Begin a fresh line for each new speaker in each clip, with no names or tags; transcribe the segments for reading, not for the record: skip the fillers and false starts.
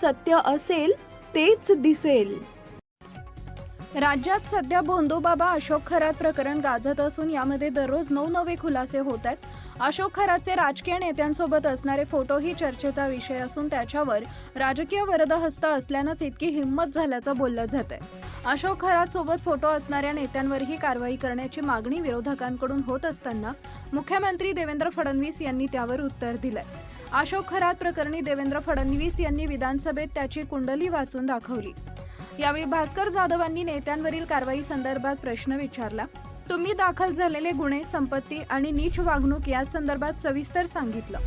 सत्य असेल तेच दिसेल। राज्यात सध्या भोंदूबाबा अशोक खरात प्रकरण गाजत असून यामध्ये दररोज नवनवे खुलासे होत आहेत। अशोक खरातचे राजकीय नेत्यांसोबत असणारे फोटोही चर्चेचा विषय असून त्याच्यावर राजकीय वरदहस्त असल्यानंच इतकी हिंमत झाल्याचं बोललं जातंय। अशोक खरात सोबत फोटो असणाऱ्या नेत्यांवरही कारवाई करण्याची मागणी विरोधकांकडून होत असताना मुख्यमंत्री देवेंद्र फडणवीस यांनी त्यावर उत्तर दिलंय। अशोक खरात प्रकरणी देवेंद्र फडणवीस यांनी विधानसभेत त्याची कुंडली वाचून दाखवली। यावेळी भास्कर जाधवांनी नेत्यांवरील कारवाई संदर्भात प्रश्न विचारला। तुम्ही दाखल झालेले गुन्हे, संपत्ती आणि नीच वागणूक या संदर्भात सविस्तर सांगितलं।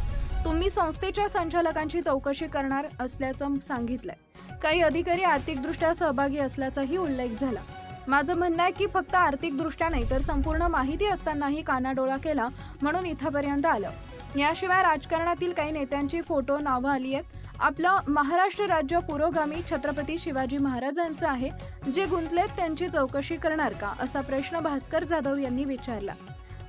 तुम्ही संस्थेच्या संचालकांची चौकशी करणार असल्याचं सांगितलंय। काही अधिकारी आर्थिकदृष्ट्या सहभागी असल्याचाही उल्लेख झाला। माझं म्हणणं आहे की फक्त आर्थिकदृष्ट्या नाही तर संपूर्ण माहिती असतानाही कानाडोळा केला म्हणून इथपर्यंत आलं। याशिवाय राजकारणातील काही नेत्यांची फोटो नावं आली आहेत। आपलं महाराष्ट्र राज्य पुरोगामी छत्रपती शिवाजी महाराजांचं आहे, जे गुंतलेत त्यांची चौकशी करणार का, असा प्रश्न भास्कर जाधव यांनी विचारला।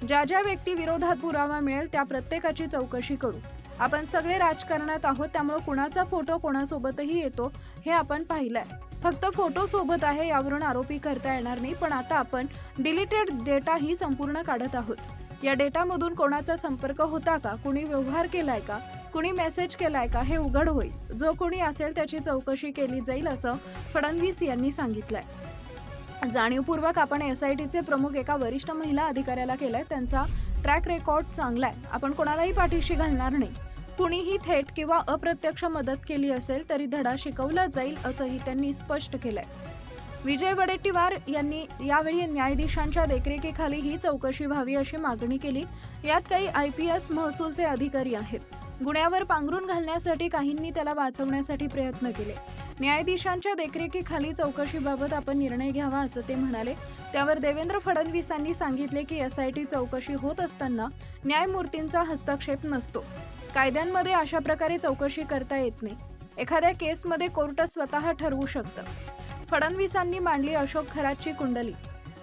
ज्या ज्या व्यक्ती विरोधात पुरावा मिळेल त्या प्रत्येकाची चौकशी करू। आपण सगळे राजकारणात आहोत, त्यामुळे कुणाचा फोटो कोणासोबतही येतो हे आपण पाहिलंय। फक्त फोटो सोबत आहे यावरून आरोपी करता येणार नाही, पण आता आपण डिलीटेड डेटा ही संपूर्ण काढत आहोत। या डेटामधून कोणाचा संपर्क होता का, कुणी व्यवहार केलाय का, कुणी मेसेज केलाय का हे उघड होईल। जो कोणी असेल त्याची चौकशी केली जाईल असं फडणवीस यांनी सांगितलंय। जाणीवपूर्वक आपण एसआयटीचे प्रमुख एका वरिष्ठ महिला अधिकाऱ्याला केलाय। त्यांचा ट्रॅक रेकॉर्ड चांगला आहे। आपण कोणालाही पाठीशी घालणार नाही। कुणीही थेट किंवा अप्रत्यक्ष मदत केली असेल तरी धडा शिकवला जाईल असंही त्यांनी स्पष्ट केलंय। विजय वडेट्टीवार यांनी यावेळी न्यायाधीशांच्या देखरेखीखाली ही चौकशी व्हावी अशी मागणी केली। यात काही IPS महसूलचे अधिकारी आहेत। गुन्ह्यावर पांघरून घालण्यासाठी काहींनी त्याला वाचवण्यासाठी प्रयत्न केले। न्यायाधीशांच्या देखरेखीखाली चौकशीबाबत आपण निर्णय घ्यावा असं ते म्हणाले। त्यावर देवेंद्र फडणवीसांनी सांगितले की SIT चौकशी होत असताना न्यायमूर्तींचा हस्तक्षेप नसतो। कायद्यांमध्ये अशा प्रकारे चौकशी करता येत नाही। एखाद्या केसमध्ये कोर्ट स्वतः ठरवू शकतं। फडणवीसांनी मांडली अशोक खरातची कुंडली।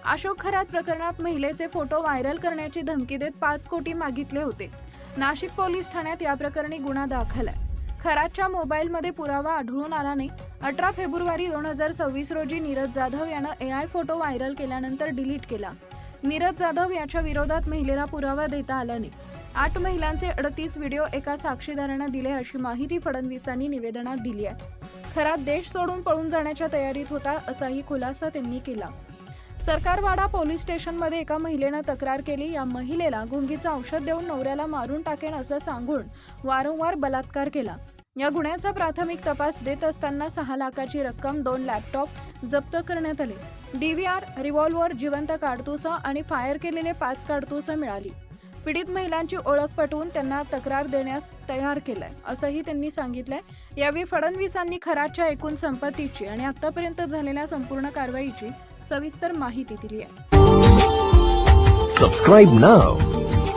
अशोक खरात प्रकरणात महिलेचे फोटो व्हायरल करण्याची धमकी देत 5 कोटी मागितले होते। नाशिक पोलीस ठाण्यात या प्रकरणी गुन्हा दाखल आहे। खरातच्या मोबाईलमध्ये पुरावा आढळून आला नाही। 18 फेब्रुवारी 2026 रोजी नीरज जाधव यानं AI फोटो व्हायरल केल्यानंतर डिलीट केला। नीरज जाधव याच्या विरोधात महिलेला पुरावा देता आला नाही। 8 महिलांचे 38 व्हिडिओ एका साक्षीदारानं दिले अशी माहिती फडणवीसांनी निवेदनात दिली आहे। खरात देश सोडून पळून जाण्याच्या तयारीत होता असाही खुलासा त्यांनी केला। सरकारवाडा पोलीस स्टेशनमध्ये एका महिलेनं तक्रार केली। या महिलेला गुंगीचं औषध देऊन नवऱ्याला मारून टाकेन असं सांगून वारंवार बलात्कार केला। या गुन्ह्याचा प्राथमिक तपास देत असताना 6 लाखाची रक्कम, 2 लॅपटॉप जप्त करण्यात आले। DVR, रिव्हॉल्व्हर, जिवंत काडतुसं आणि फायर केलेले 5 काडतुसं मिळाली। पीडित महिलांची ओळख पटवून त्यांना तक्रार देण्यास तयार केलंय असंही त्यांनी सांगितलंय। यावेळी फडणवीसांनी खरातच्या एकूण संपत्तीची आणि आतापर्यंत झालेल्या संपूर्ण कारवाईची सविस्तर माहिती दिली आहे।
Subscribe now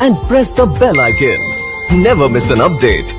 and press the bell icon. Never miss an update.